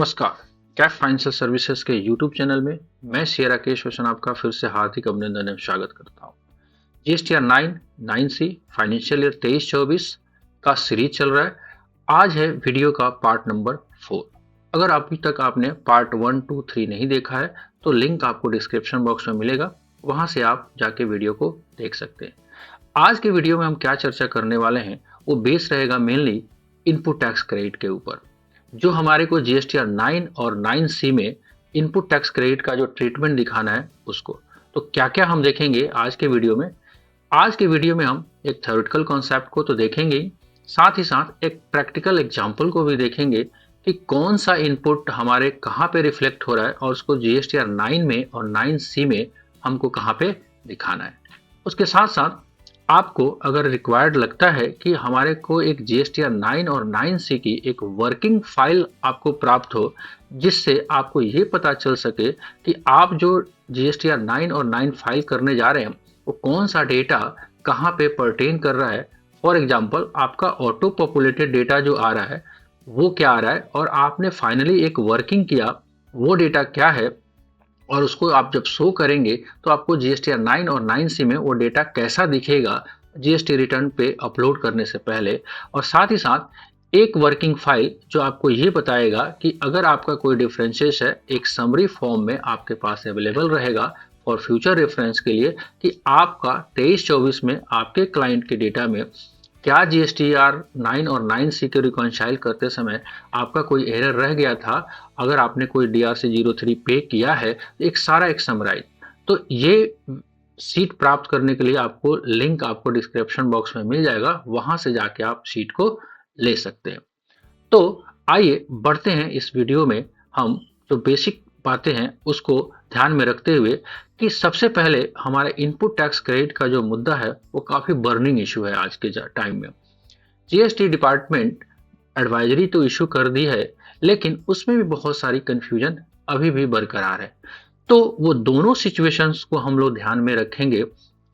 नमस्कार। Kaif financial services के YouTube channel में मैं सी राकेश रोशन आपका फिर से हार्दिक अभिनंदन एवं स्वागत करता हूँ। जीएसटीआर 9 सी फाइनेंशियल ईयर 23-24 का सीरीज चल रहा है। आज है वीडियो का पार्ट नंबर 4। अगर अभी तक आपने पार्ट 1, 2, 3 नहीं देखा है तो लिंक आपको डिस्क्रिप्शन बॉक्स में मिलेगा, वहां से आप जाके वीडियो को देख सकते हैं। आज के वीडियो में हम क्या चर्चा करने वाले हैं वो बेस रहेगा मेनली इनपुट टैक्स क्रेडिट के ऊपर। जो हमारे को जीएसटीआर 9 और 9 सी में इनपुट टैक्स क्रेडिट का जो ट्रीटमेंट दिखाना है उसको, तो क्या क्या हम देखेंगे आज के वीडियो में। आज के वीडियो में हम एक थ्योरेटिकल कॉन्सेप्ट को तो देखेंगे ही साथ एक प्रैक्टिकल एग्जांपल को भी देखेंगे कि कौन सा इनपुट हमारे कहाँ पे रिफ्लेक्ट हो रहा है और उसको जीएसटीआर 9 में और 9 सी में हमको कहाँ पे दिखाना है। उसके साथ साथ आपको अगर रिक्वायर्ड लगता है कि हमारे को एक जीएसटीआर 9 और 9 सी की एक वर्किंग फाइल आपको प्राप्त हो, जिससे आपको ये पता चल सके कि आप जो जीएसटीआर 9 और 9 फाइल करने जा रहे हैं वो कौन सा डेटा कहाँ पे परटेन कर रहा है। फॉर एग्जांपल आपका ऑटो पॉपुलेटेड डेटा जो आ रहा है वो क्या आ रहा है और आपने फाइनली एक वर्किंग किया वो डेटा क्या है, और उसको आप जब शो करेंगे तो आपको जीएसटीआर 9 और 9 सी में वो डेटा कैसा दिखेगा जीएसटी रिटर्न पे अपलोड करने से पहले। और साथ ही साथ एक वर्किंग फाइल जो आपको ये बताएगा कि अगर आपका कोई डिफरेंसेस है एक समरी फॉर्म में आपके पास अवेलेबल रहेगा फॉर फ्यूचर रेफरेंस के लिए कि आपका 23-24 में आपके क्लाइंट के डेटा में क्या जीएसटीआर 9 और 9 सी के रिकॉन्साइल करते समय आपका कोई एरर रह गया था, अगर आपने कोई DRC-03 पे किया है, एक सारा एक समराइज। तो ये सीट प्राप्त करने के लिए आपको लिंक आपको डिस्क्रिप्शन बॉक्स में मिल जाएगा, वहां से जाके आप सीट को ले सकते हैं। तो आइए बढ़ते हैं इस वीडियो में। हम जो बेसिक बातें हैं उसको ध्यान में रखते हुए कि सबसे पहले हमारे इनपुट टैक्स क्रेडिट का जो मुद्दा है वो काफी बर्निंग इशू है आज के टाइम में। जीएसटी डिपार्टमेंट एडवाइजरी तो इशू कर दी है, लेकिन उसमें भी बहुत सारी कंफ्यूजन अभी भी बरकरार है। तो वो दोनों सिचुएशंस को हम लोग ध्यान में रखेंगे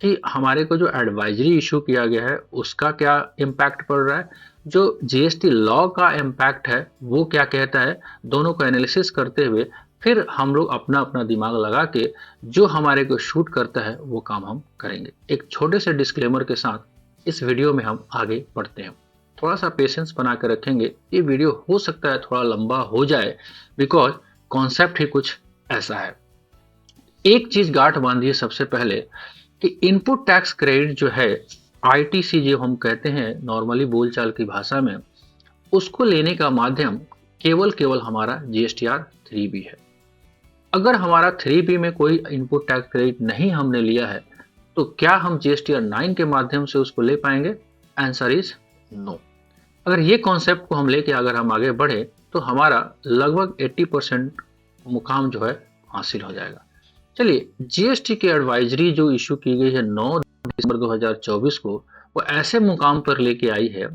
कि हमारे को जो एडवाइजरी इशू किया गया है उसका क्या इम्पैक्ट पड़ रहा है, जो जीएसटी लॉ का इम्पैक्ट है वो क्या कहता है। दोनों को एनालिसिस करते हुए फिर हम लोग अपना अपना दिमाग लगा के जो हमारे को शूट करता है वो काम हम करेंगे। एक छोटे से डिस्क्लेमर के साथ इस वीडियो में हम आगे बढ़ते हैं। थोड़ा सा पेशेंस बना कर रखेंगे, ये वीडियो हो सकता है थोड़ा लंबा हो जाए बिकॉज कॉन्सेप्ट ही कुछ ऐसा है। एक चीज गांठ बांधिए सबसे पहले कि इनपुट टैक्स क्रेडिट जो है आईटीसी जो हम कहते हैं नॉर्मली बोलचाल की भाषा में, उसको लेने का माध्यम केवल केवल हमारा जीएसटीआर 3B है। अगर हमारा 3B में कोई इनपुट टैक्स क्रेडिट नहीं हमने लिया है तो क्या हम जीएसटीआर 9 के माध्यम से उसको ले पाएंगे? Answer is no. अगर ये कॉन्सेप्ट को हम लेके अगर हम आगे बढ़े तो हमारा लगभग 80% मुकाम जो है हासिल हो जाएगा। चलिए, जीएसटी की एडवाइजरी जो इशू की गई है 9 दिसंबर 2024 को, वो ऐसे मुकाम पर लेके आई है,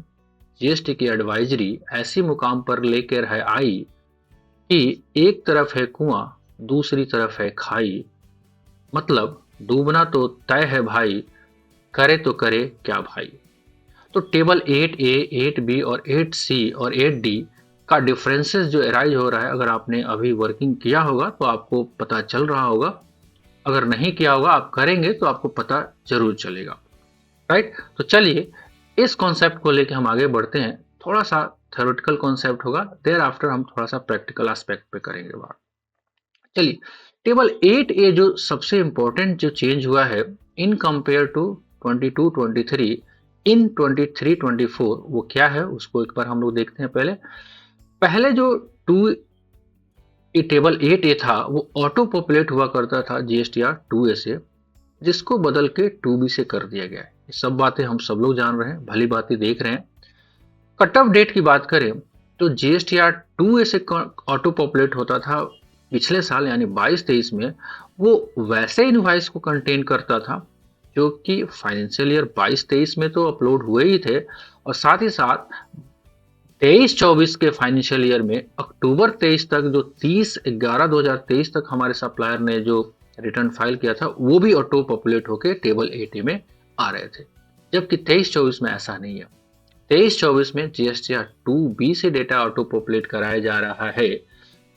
जीएसटी की एडवाइजरी ऐसी मुकाम पर लेकर है आई कि एक तरफ है कुआं दूसरी तरफ है खाई, मतलब डूबना तो तय है भाई, करे तो करे क्या भाई। तो टेबल 8A, 8B और 8C और 8D का डिफरेंसेस जो एराइज हो रहा है, अगर आपने अभी वर्किंग किया होगा तो आपको पता चल रहा होगा, अगर नहीं किया होगा आप करेंगे तो आपको पता जरूर चलेगा। राइट, तो चलिए इस कॉन्सेप्ट को लेके हम आगे बढ़ते हैं। थोड़ा सा थ्योरेटिकल कॉन्सेप्ट होगा, देयर आफ्टर हम थोड़ा सा प्रैक्टिकल एस्पेक्ट पे करेंगे बात। चलिए, टेबल 8A जो सबसे इंपॉर्टेंट जो चेंज हुआ है इन कंपेयर टू 22-23 इन 23-24, वो क्या है उसको एक बार हम लोग देखते हैं। पहले पहले जो टू टेबल 8A था वो ऑटो पॉपुलेट हुआ करता था जीएसटीआर 2A से, जिसको बदल के 2B से कर दिया गया है। ये सब बातें हम सब लोग जान रहे हैं, भली बातें देख रहे हैं। कट ऑफ डेट की बात करें तो जीएसटीआर 2A से ऑटो पॉपुलेट होता था पिछले साल यानी 22-23 में, वो वैसे इनवॉइस को कंटेन करता था जो कि फाइनेंशियल ईयर 22-23 में तो अपलोड हुए ही थे, और साथ ही साथ 23-24 के फाइनेंशियल ईयर में अक्टूबर 23 तक जो 30/11/2023 तक हमारे सप्लायर ने जो रिटर्न फाइल किया था वो भी ऑटो पॉपुलेट होकर टेबल 8A में आ रहे थे, जबकि 23-24 में ऐसा नहीं है। 23-24 में जीएसटीआर 2B से डेटा ऑटो पॉपुलेट कराया जा रहा है,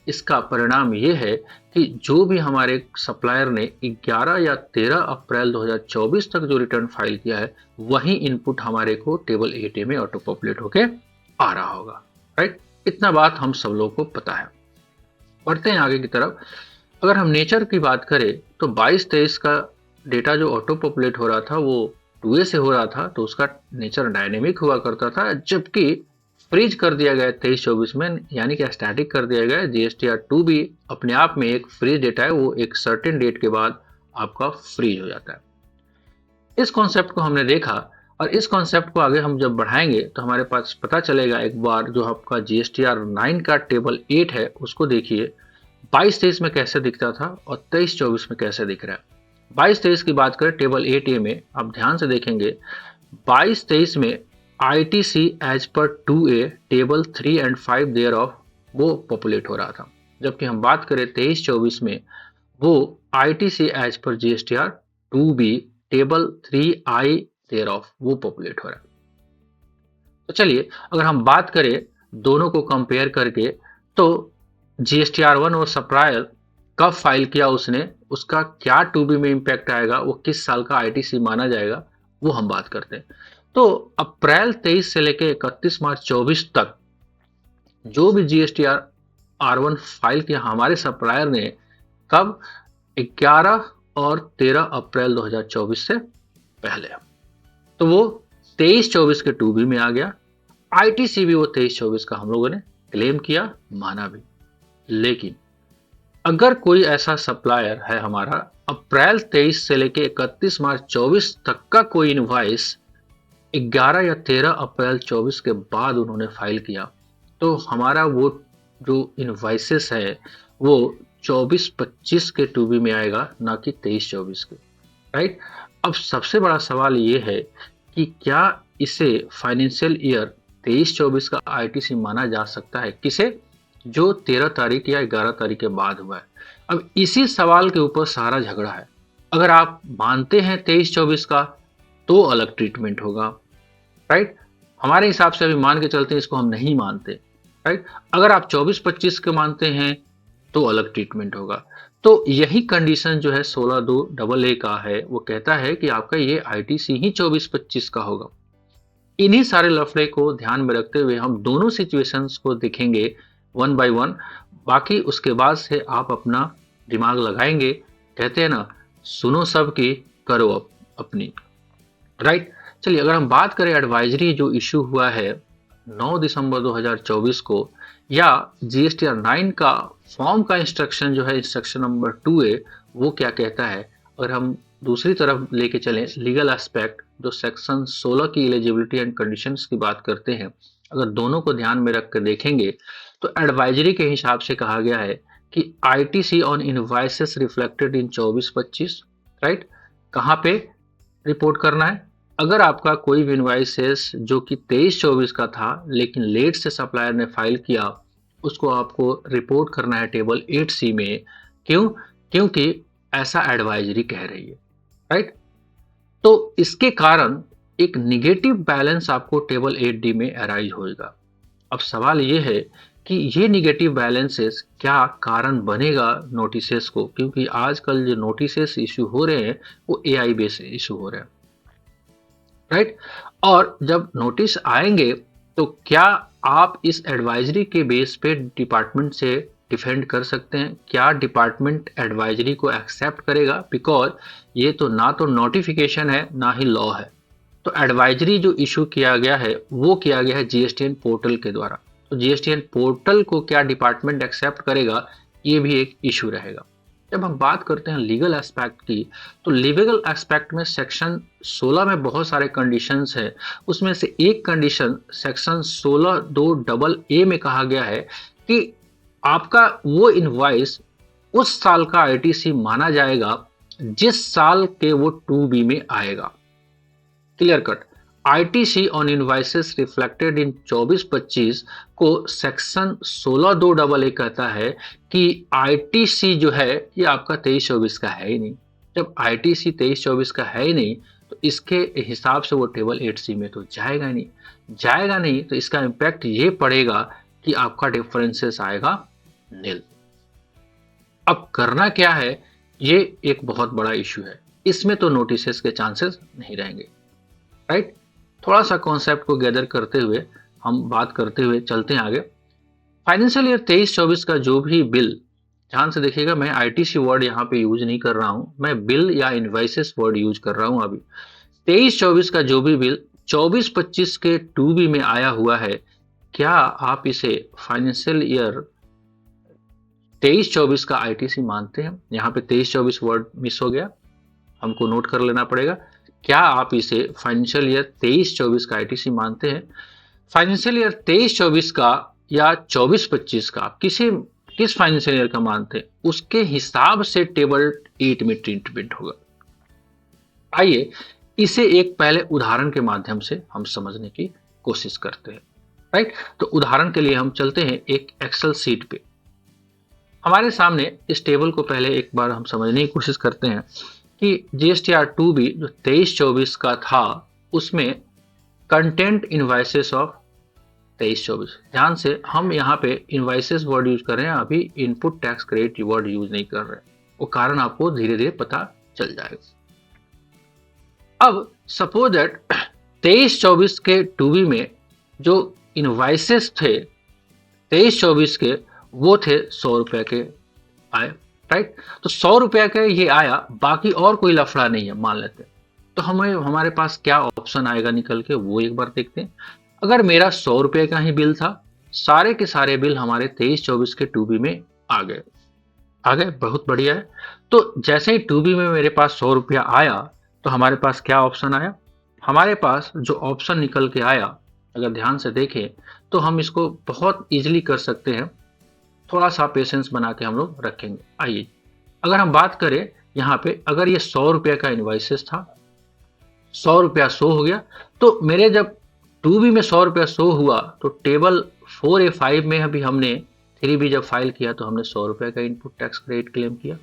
इसका परिणाम ये है कि जो भी हमारे सप्लायर ने 11 या 13 अप्रैल 2024 तक जो रिटर्न फाइल किया है, वही इनपुट हमारे को टेबल 8A में ऑटो पॉपुलेट होके आ रहा होगा। राइट, इतना बात हम सब लोगों को पता है। बढ़ते हैं आगे की तरफ। अगर हम नेचर की बात करें तो 22-23 का डेटा जो ऑटो पॉपुलेट हो रहा था वो 2A से हो रहा था, तो उसका नेचर डायनेमिक हुआ करता था, जबकि फ्रीज कर दिया गया 23-24 में, यानी कि स्टैटिक कर दिया गया। GSTR2 भी अपने आप में एक फ्रीज डेटा है, वो एक सर्टेन डेट के बाद आपका फ्रीज हो जाता है। इस कॉन्सेप्ट को हमने देखा, और इस कॉन्सेप्ट को आगे हम जब बढ़ाएंगे तो हमारे पास पता चलेगा। एक बार जो आपका GSTR9 का टेबल 8 है उसको देखिए, 22-23 में कैसे दिखता था और 23-24 में कैसे दिख रहा है। 22-23 की बात करें टेबल 8A में, आप ध्यान से देखेंगे 22-23 में ITC as per 2A table 3 and 5 thereof वो पॉपुलेट हो रहा था, जबकि हम बात करें 23-24 में वो ITC as per GSTR 2B table 3I thereof वो पॉपुलेट हो रहा है। तो चलिए अगर हम बात करें दोनों को कंपेयर करके, तो GSTR1 और सप्लायर कब फाइल किया उसने, उसका क्या 2B में इम्पैक्ट आएगा, वो किस साल का ITC माना जाएगा, वो हम बात करते हैं। तो अप्रैल 23 से लेकर 31 मार्च 24 तक जो भी GSTR1 फाइल किया हमारे सप्लायर ने, कब, 11 और 13 अप्रैल 2024 से पहले, तो वो 23-24 के 2B में आ गया। ITC भी वो 23-24 का हम लोगों ने क्लेम किया, माना भी। लेकिन अगर कोई ऐसा सप्लायर है हमारा, अप्रैल 23 से लेके 31 मार्च 24 तक का कोई इनवॉइस 11 या 13 अप्रैल 24 के बाद उन्होंने फाइल किया, तो हमारा वो जो इनवॉइसेस है वो 24-25 के 2B में आएगा, ना कि 23-24 के। राइट, अब सबसे बड़ा सवाल ये है कि क्या इसे फाइनेंशियल ईयर 23-24 का ITC माना जा सकता है, किसे, जो 13 तारीख या 11 तारीख के बाद हुआ है। अब इसी सवाल के ऊपर सारा झगड़ा है। अगर आप मानते हैं 23-24 का तो अलग ट्रीटमेंट होगा। राइट, हमारे हिसाब से अभी मान के चलते हैं इसको हम नहीं मानते। राइट, अगर आप 24-25 के मानते हैं तो अलग ट्रीटमेंट होगा। तो यही कंडीशन जो है 16(2) का है, वो कहता है कि आपका ये ITC ही 24-25 का होगा। इन्हीं सारे लफड़े को ध्यान में रखते हुए हम दोनों सिचुएशंस को देखेंगे वन बाय वन। बाकी उसके बाद से आप अपना दिमाग लगाएंगे। कहते हैं ना, सुनो सबकी, करो अपनी। राइट, चलिए अगर हम बात करें एडवाइजरी जो इशू हुआ है 9 दिसंबर 2024 को, या GSTR9 का फॉर्म का इंस्ट्रक्शन जो है इंस्ट्रक्शन नंबर 2A, वो क्या कहता है। अगर हम दूसरी तरफ लेके चलें लीगल एस्पेक्ट, जो सेक्शन 16 की एलिजिबिलिटी एंड कंडीशंस की बात करते हैं, अगर दोनों को ध्यान में रख कर देखेंगे तो एडवाइजरी के हिसाब से कहा गया है कि ITC on invoices reflected in 24-25। Right, कहाँ पे रिपोर्ट करना है। अगर आपका कोई भी इनवॉइसेस जो कि 23-24 का था लेकिन लेट से सप्लायर ने फाइल किया, उसको आपको रिपोर्ट करना है टेबल 8C में। क्यों, क्योंकि ऐसा एडवाइजरी कह रही है। राइट, तो इसके कारण एक निगेटिव बैलेंस आपको टेबल 8D में अराइज होगा। अब सवाल ये है कि ये निगेटिव बैलेंसेस क्या कारण बनेगा नोटिसेस को, क्योंकि आजकल जो नोटिसेस इशू हो रहे हैं वो AI बेस इशू हो रहे हैं। राइट, और जब नोटिस आएंगे तो क्या आप इस एडवाइजरी के बेस पे डिपार्टमेंट से डिफेंड कर सकते हैं, क्या डिपार्टमेंट एडवाइजरी को एक्सेप्ट करेगा, बिकॉज ये तो ना तो नोटिफिकेशन है ना ही लॉ है। तो एडवाइजरी जो इशू किया गया है वो किया गया है GSTN पोर्टल के द्वारा, तो GSTN पोर्टल को क्या डिपार्टमेंट एक्सेप्ट करेगा, ये भी एक इशू रहेगा। जब हम बात करते हैं लीगल एस्पेक्ट की, तो लीगल एस्पेक्ट में सेक्शन 16 में बहुत सारे कंडीशंस हैं। उसमें से एक कंडीशन सेक्शन 16(2)A में कहा गया है कि आपका वो इनवॉइस उस साल का ITC माना जाएगा जिस साल के वो 2B में आएगा। Clear cut, ITC on invoices reflected in 24-25 को सेक्शन 16(2)A कहता है कि ITC जो है ये आपका 23-24 का है ही नहीं। जब ITC 23-24 का है ही नहीं तो इसके हिसाब से वो टेबल 8C में तो जाएगा नहीं, तो इसका इम्पैक्ट ये पड़ेगा कि आपका डिफरेंसेस आएगा नील। अब करना क्या है, ये एक बहुत बड़ा इशू है। इसमें तो नोटिसेस के चांसेस नहीं रहेंगे, राइट। थोड़ा सा कॉन्सेप्ट को गैदर करते हुए हम बात करते हुए चलते हैं आगे। फाइनेंशियल ईयर 23-24 का जो भी बिल, ध्यान से देखिएगा, मैं आईटीसी वर्ड यहाँ पे यूज नहीं कर रहा हूँ, मैं बिल या इनवाइसेस वर्ड यूज कर रहा हूँ अभी। 23-24 का जो भी बिल 24-25 के 2B में आया हुआ है, क्या आप इसे फाइनेंशियल ईयर 23-24 का आईटीसी मानते हैं? यहाँ पे 23-24 वर्ड मिस हो गया, हमको नोट कर लेना पड़ेगा। क्या आप इसे फाइनेंशियल ईयर 23-24 का आईटीसी मानते हैं? फाइनेंशियल ईयर 23-24 का या 24-25 का, किस फाइनेंशियल ईयर का मानते हैं, उसके हिसाब से टेबल 8 में ट्रीटमेंट होगा। आइए इसे एक पहले उदाहरण के माध्यम से हम समझने की कोशिश करते हैं, राइट। तो उदाहरण के लिए हम चलते हैं एक एक्सेल सीट पे। हमारे सामने इस टेबल को पहले एक बार हम समझने की कोशिश करते हैं कि जीएसटीआर 2B जो 23-24 का था, उसमें कंटेंट इनवाइसेस ऑफ 23-24, ध्यान से हम यहाँ पे इनवाइसेस वर्ड यूज कर रहे हैं, अभी input tax credit word use नहीं कर रहे हैं। वो कारण आपको धीरे धीरे पता चल जाएगा। अब सपोज दैट 23-24 के 2B में जो इनवाइसेस थे 23-24 के, वो थे 100 रुपए के आए, राइट। तो 100 रुपए का ये आया, बाकी और कोई लफड़ा नहीं है मान लेते हैं। तो हमारे पास क्या ऑप्शन आएगा निकल के, वो एक बार देखते हैं। अगर मेरा 100 रुपए का ही बिल था, सारे के सारे बिल हमारे 23-24 के 2B में आ गए, बहुत बढ़िया है। तो जैसे ही 2B में मेरे पास 100 रुपया आया, तो हमारे पास क्या ऑप्शन आया, हमारे पास जो ऑप्शन निकल के आया, अगर ध्यान से देखें तो हम इसको बहुत इजीली कर सकते हैं। थोड़ा सा पेशेंस बना के हम लोग रखेंगे। आइए अगर हम बात करें यहाँ पे, अगर ये 100 रुपये का इनवाइसेस था, 100 रुपया शो हो गया, तो मेरे जब 2B में 100 रुपया शो हुआ, तो टेबल 4A5 में अभी हमने 3B जब फाइल किया तो हमने 100 रुपये का इनपुट टैक्स क्रेडिट क्लेम किया,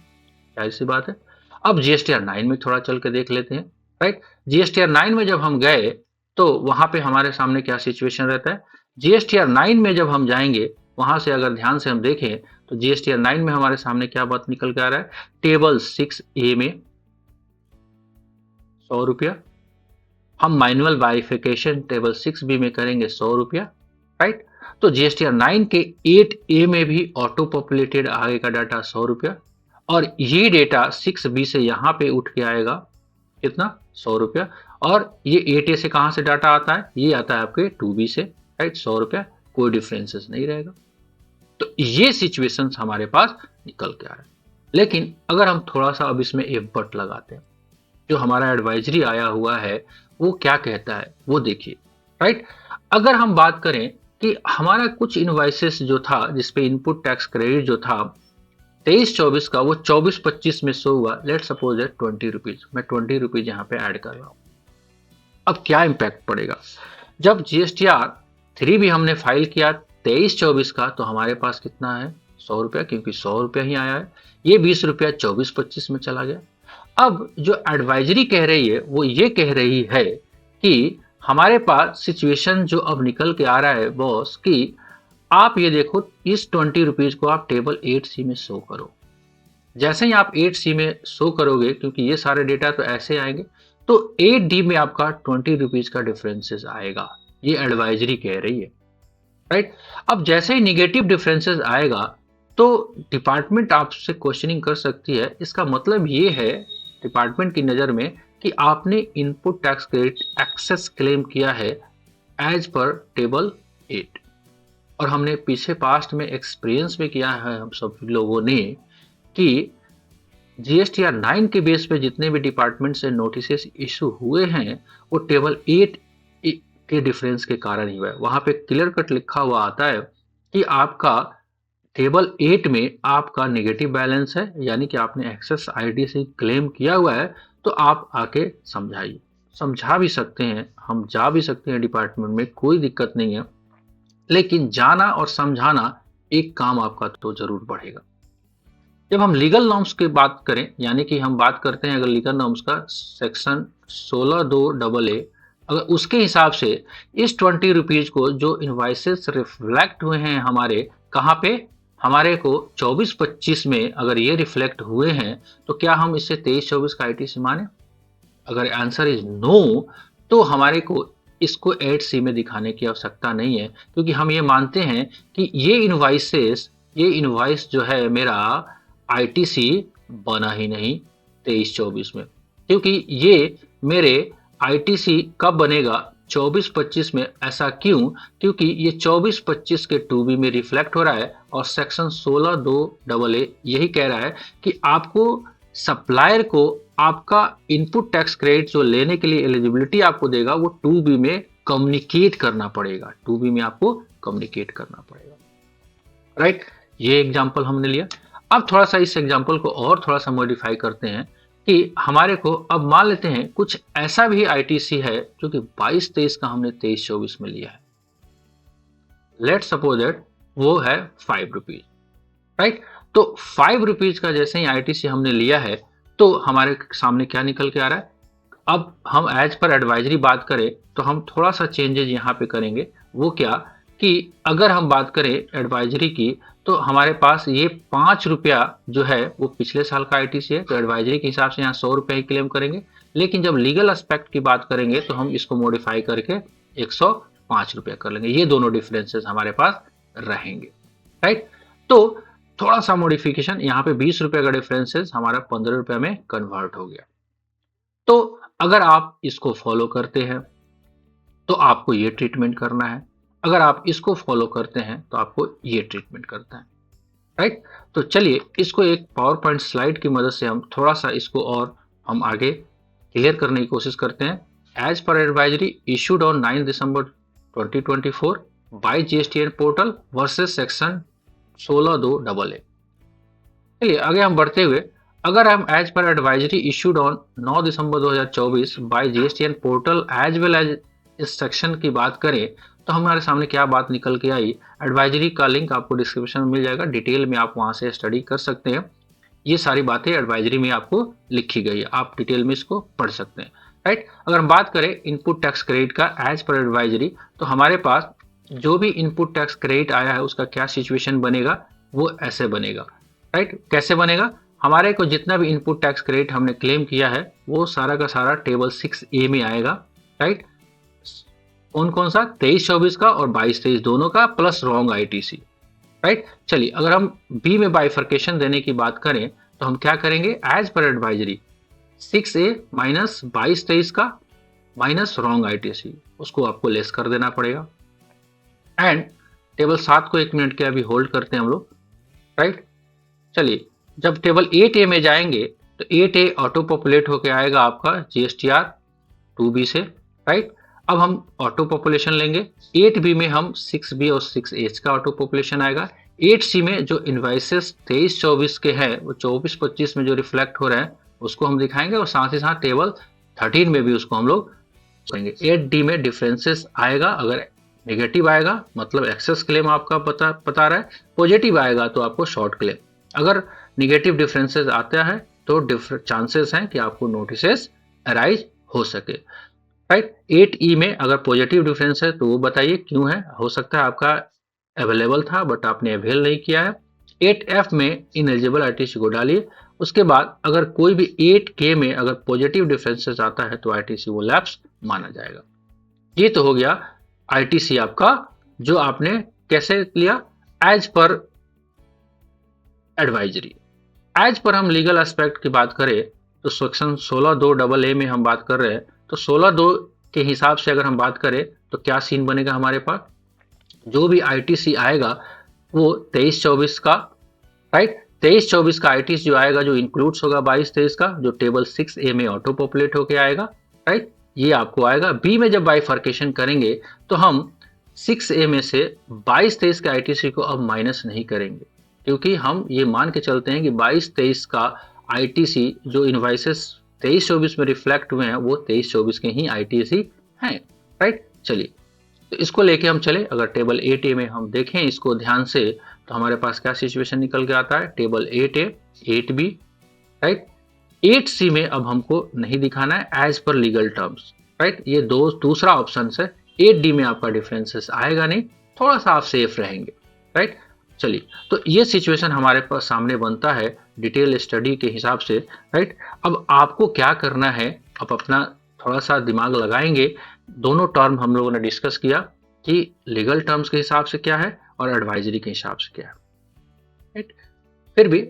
जाहिर सी बात है। अब जीएसटीआर 9 में थोड़ा चल के देख लेते हैं, राइट। जीएसटीआर 9 में जब हम गए तो वहां पे हमारे सामने क्या सिचुएशन रहता है, जीएसटीआर 9 में जब हम जाएंगे, वहां से अगर ध्यान से हम देखें तो जीएसटीआर 9 में हमारे सामने क्या बात निकल के आ रहा है, टेबल 6A में 100 रुपया, हम मैनुअल वेरिफिकेशन टेबल 6B में करेंगे 100 रुपया, राइट। तो जीएसटीआर 9 के 8A में भी ऑटो पॉपुलेटेड आएगा डाटा 100 रुपया, और ये डेटा 6B से यहाँ पे उठ के आएगा कितना, 100 रुपया। और ये 8A से कहाँ से डाटा आता है, ये आता है आपके 2B से, राइट, 100 रुपया, कोई डिफरेंसेस नहीं रहेगा। तो ये सिचुएशंस हमारे पास निकल के आ रहा है। लेकिन अगर हम थोड़ा सा अब इसमें एक बट लगाते हैं, जो हमारा एडवाइजरी आया हुआ है वो क्या कहता है वो देखिए, राइट। अगर हम बात करें कि हमारा कुछ इनवाइसेस जो था जिसपे इनपुट टैक्स क्रेडिट जो था 23-24 का, वो 24-25 में शो हुआ, लेट सपोज है 20 रुपीज, मैं 20 रुपीज यहाँ पे ऐड कर रहा हूँ। अब क्या इंपैक्ट पड़ेगा, जब जीएसटीआर 3B हमने फाइल किया 23-24 का, तो हमारे पास कितना है, 100 रुपया, क्योंकि 100 रुपया ही आया है। ये 20 रुपया 24-25 में चला गया। अब जो एडवाइजरी कह रही है वो ये कह रही है कि हमारे पास सिचुएशन जो अब निकल के आ रहा है बॉस, कि आप ये देखो, इस 20 रुपीज को आप टेबल 8C में शो करो। जैसे ही आप 8C में शो करोगे, क्योंकि ये सारे डेटा तो ऐसे आएंगे, तो 8D में आपका 20 रुपीज का डिफरेंसेस आएगा, ये एडवाइजरी कह रही है, राइट। अब जैसे ही निगेटिव डिफरेंसेस आएगा तो डिपार्टमेंट आपसे क्वेश्चनिंग कर सकती है। इसका मतलब ये है डिपार्टमेंट की नज़र में कि आपने input tax credit excess claim किया है एज पर टेबल 8, और हमने पीछे पास्ट में एक्सपीरियंस में किया है हम सब लोगों ने कि जीएसटीआर 9 के बेस पे जितने भी डिपार्टमेंट से नोटिस इशू हुए हैं वो टेबल 8 के डिफरेंस के कारण ही हुआ है। वहां पे क्लियर कट लिखा हुआ आता है कि आपका टेबल 8 में आपका नेगेटिव बैलेंस है, यानी कि आपने एक्सेस आईडी से क्लेम किया हुआ है, तो आप आके समझाइए। समझा भी सकते हैं, हम जा भी सकते हैं डिपार्टमेंट में, कोई दिक्कत नहीं है, लेकिन जाना और समझाना एक काम आपका तो जरूर बढ़ेगा। जब हम लीगल नॉर्म्स की बात करें, यानी कि हम बात करते हैं अगर लीगल नॉर्म्स का सेक्शन 16(2) AA, अगर उसके हिसाब से इस 20 रुपीज को जो इनवाइसेस रिफ्लेक्ट हुए हैं हमारे कहाँ पे, हमारे को 24-25 में अगर ये रिफ्लेक्ट हुए हैं तो क्या हम इसे 23-24 का आईटीसी माने? अगर आंसर इज नो तो हमारे को इसको 8C में दिखाने की आवश्यकता नहीं है, क्योंकि हम ये मानते हैं कि ये इनवॉइस जो है मेरा आईटीसी बना ही नहीं 23-24 में, क्योंकि ये मेरे आईटीसी कब बनेगा 24-25 में। ऐसा क्यों? क्योंकि ये 24-25 के 2B में रिफ्लेक्ट हो रहा है और सेक्शन 16(2) यही कह रहा है कि आपको सप्लायर को आपका इनपुट टैक्स क्रेडिट जो लेने के लिए एलिजिबिलिटी आपको देगा वो 2B में कम्युनिकेट करना पड़ेगा, 2B में आपको कम्युनिकेट करना पड़ेगा, राइट। ये एग्जांपल हमने लिया। अब थोड़ा सा इस एग्जांपल को और थोड़ा सा मॉडिफाई करते हैं कि हमारे को अब मान लेते हैं कुछ ऐसा भी आईटीसी है जो कि 22-23 का हमने 23-24 में लिया है। लेट सपोज दैट वो है 5 रुपीज, राइट। तो 5 रुपीज का जैसे ही आईटीसी हमने लिया है तो हमारे सामने क्या निकल के आ रहा है। अब हम एज पर एडवाइजरी बात करें तो हम थोड़ा सा चेंजेस यहाँ पे करेंगे। वो क्या कि अगर हम बात करें एडवाइजरी की तो हमारे पास ये 5 रुपया जो है वो पिछले साल का आईटीसी है, तो एडवाइजरी के हिसाब से यहाँ 100 रुपया ही क्लेम करेंगे। लेकिन जब लीगल एस्पेक्ट की बात करेंगे तो हम इसको मॉडिफाई करके 105 रुपया कर लेंगे। ये दोनों डिफरेंसेस हमारे पास रहेंगे, राइट। तो थोड़ा सा मॉडिफिकेशन, यहाँ पे 20 रुपये का डिफरेंसेस हमारा 15 रुपये में कन्वर्ट हो गया। तो अगर आप इसको फॉलो करते हैं तो आपको ये ट्रीटमेंट करना है, अगर आप इसको फॉलो करते हैं तो आपको ये ट्रीटमेंट करता है, राइट। तो चलिए इसको एक पावर पॉइंट स्लाइड की मदद से हम थोड़ा सा इसको और हम आगे क्लियर करने की कोशिश करते हैं। As per advisory issued on 9 December 2024 by GSTN portal versus section 16(2)AA। चलिए आगे हम बढ़ते हुए, अगर हम as per advisory issued on 9 December 2024 by GSTN portal as well as इस सेक्शन की बात करें तो हमारे सामने क्या बात निकल के आई। एडवाइजरी का लिंक आपको डिस्क्रिप्शन में मिल जाएगा, डिटेल में आप वहां से स्टडी कर सकते हैं। ये सारी बातें एडवाइजरी में आपको लिखी गई है, आप डिटेल में इसको पढ़ सकते हैं, राइट। अगर हम बात करें इनपुट टैक्स क्रेडिट का एज पर एडवाइजरी तो हमारे पास जो भी इनपुट टैक्स क्रेडिट आया है उसका क्या सिचुएशन बनेगा, वो ऐसे बनेगा, राइट। कैसे बनेगा, हमारे को जितना भी इनपुट टैक्स क्रेडिट हमने क्लेम किया है वो सारा का सारा टेबल 6A में आएगा, राइट। कौन कौन सा, 23-24 का और 22-23 दोनों का प्लस रॉन्ग आईटीसी, राइट। चलिए अगर हम बी में बाइफर्केशन देने की बात करें तो हम क्या करेंगे, as per advisory 6A minus 22-23 का माइनस रॉन्ग आईटीसी, उसको आपको लेस कर देना पड़ेगा। एंड टेबल 7 को 1 मिनट के अभी होल्ड करते हैं हम लोग, राइट। चलिए जब टेबल 8A में जाएंगे तो 8A ऑटो पॉपुलेट होके आएगा आपका जीएसटीआर 2B से, राइट। अब हम ऑटो पॉपुलेशन लेंगे, 8B में हम 6B और 6H का ऑटो पॉपुलेशन आएगा। 8C में जो इनवाइसेस 23-24 के हैं वो 24-25 में जो रिफ्लेक्ट हो रहे हैं उसको हम दिखाएंगे और साथ ही साथ टेबल 13 में भी उसको हम लोग करेंगे। 8D में डिफरेंसेस आएगा, अगर नेगेटिव आएगा मतलब एक्सेस क्लेम आपका बता रहा है, पॉजिटिव आएगा तो आपको शॉर्ट क्लेम। अगर नेगेटिव डिफरेंसेस आता है तो चांसेस हैं कि आपको नोटिसेस अराइज हो सके, राइट। 8E में अगर पॉजिटिव डिफरेंस है तो वो बताइए क्यों है, हो सकता है आपका अवेलेबल था बट आपने अवेल नहीं किया है। 8F में इनएलिजिबल आईटीसी को डालिए। उसके बाद अगर कोई भी 8K में अगर पॉजिटिव डिफरेंसेस आता है तो आईटीसी वो लैप्स माना जाएगा। ये तो हो गया आईटीसी आपका जो आपने कैसे लिया, as per advisory. As per हम लीगल एस्पेक्ट की बात करें तो सेक्शन 16(2)AA में हम बात कर रहे हैं, तो 16(2) के हिसाब से अगर हम बात करें तो क्या सीन बनेगा हमारे पास, जो भी आईटीसी आएगा वो 23-24 का, राइट। 23-24 का आईटीसी जो आएगा जो इंक्लूड्स होगा 22-23 का, जो टेबल 6A में ऑटो पॉपुलेट होके आएगा, राइट। ये आपको आएगा। बी में जब बाइफर्केशन करेंगे तो हम 6A में से 22-23 के आईटीसी को अब माइनस नहीं करेंगे, क्योंकि हम ये मान के चलते हैं कि 22-23 का आईटीसी जो इनवाइसेस 23-24 में रिफ्लेक्ट हुए हैं वो 23-24 के ही आईटीसी हैं, राइट। चलिए तो इसको लेके हम चले, अगर टेबल 8A में हम देखें इसको ध्यान से तो हमारे पास क्या सिचुएशन निकल के आता है, table 8A 8B, right. 8C में अब हमको नहीं दिखाना है as per legal terms, right. ये दूसरा ऑप्शन है। 8D में आपका डिफरेंसेस आएगा नहीं, थोड़ा सा आप सेफ रहेंगे, राइट। चलिए, तो ये सिचुएशन हमारे पास सामने बनता है डिटेल स्टडी के हिसाब से, राइट। अब आपको क्या करना है, आप अपना थोड़ा सा दिमाग लगाएंगे। दोनों टर्म हम लोगों ने डिस्कस किया कि लीगल टर्म्स के हिसाब से क्या है और एडवाइजरी के हिसाब से क्या है, राइट। फिर भी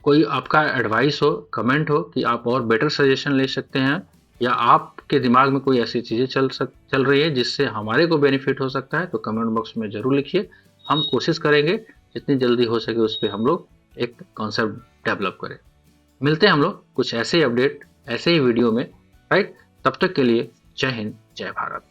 कोई आपका एडवाइस हो, कमेंट हो कि आप और बेटर सजेशन ले सकते हैं, या आपके दिमाग में कोई ऐसी चीज़ें चल रही है जिससे हमारे को बेनिफिट हो सकता है, तो कमेंट बॉक्स में ज़रूर लिखिए। हम कोशिश करेंगे जितनी जल्दी हो सके उस पर हम लोग एक कॉन्सेप्ट डेवलप करें। मिलते हैं हम लोग कुछ ऐसे ही अपडेट, ऐसे ही वीडियो में, राइट। तब तक के लिए जय हिंद, जय भारत।